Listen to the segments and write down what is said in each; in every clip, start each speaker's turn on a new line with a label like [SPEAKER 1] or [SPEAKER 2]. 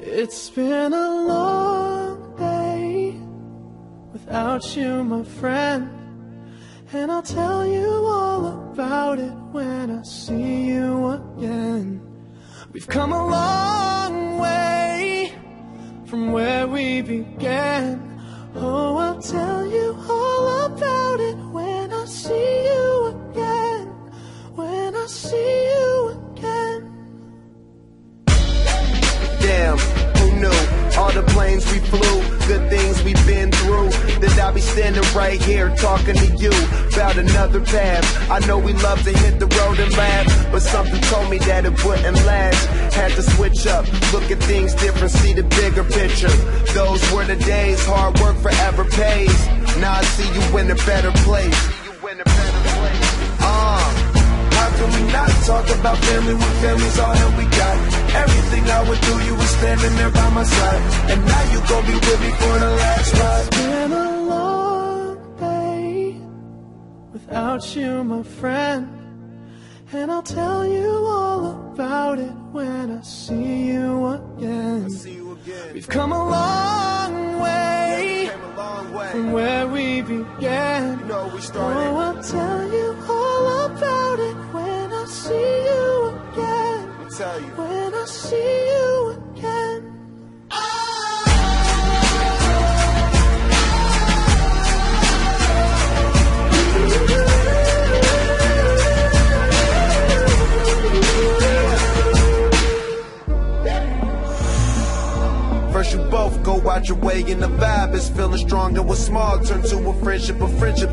[SPEAKER 1] It's been a long day without you, my friend, and I'll tell you all about it when I see you again. We've come a long way from where we began. Oh, I'll tell you all about it when I see you again. When I see you again.
[SPEAKER 2] Damn, who knew? All the planes we flew, good things we've been through, that I'll be standing right here talking to you about another path. I know we love to hit the road and laugh, but something told me that it wouldn't last. Had to switch up, look at things different, see the bigger picture. Those were the days, hard work forever pays. Now I see you in a better place. How can we not talk about family when family's all that we got? Everything I would do, you were standing there by my side, and now you gon' be with me for the last ride.
[SPEAKER 1] It's been a long day without you, my friend, and I'll tell you all about it when I see you again. We've come a long way from where we began. Oh, I'll tell you all about it when I see you again. When I see you again.
[SPEAKER 2] First you both go out your way and the vibe is feeling strong, and what's small turn to a friendship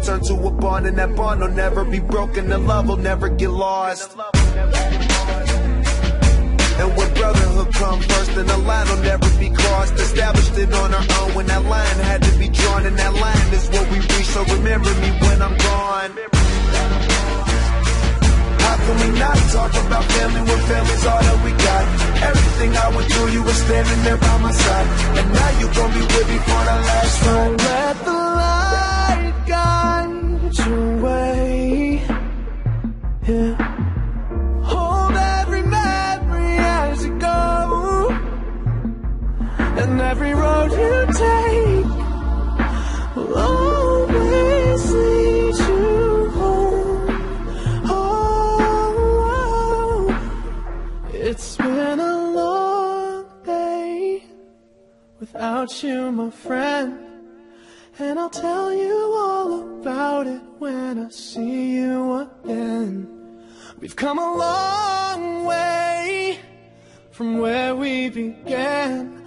[SPEAKER 2] turn to a bond, and that bond will never be broken, the love will never get lost. And when brotherhood come first, then the line will never be crossed. Established it on our own when that line had to be drawn, and that line is what we reach, so remember me when I'm gone. How can we not talk about family when family's all that we got? Everything I went through, you were standing there by my side, and now you gon' be with me for the last ride.
[SPEAKER 1] Don't let the light guide your way. Yeah. Hold every memory as you go, and every road you take will always lead you home. Oh, it's been a long day without you, my friend, and I'll tell you all about it when I see you again. We've come a long way from where we began.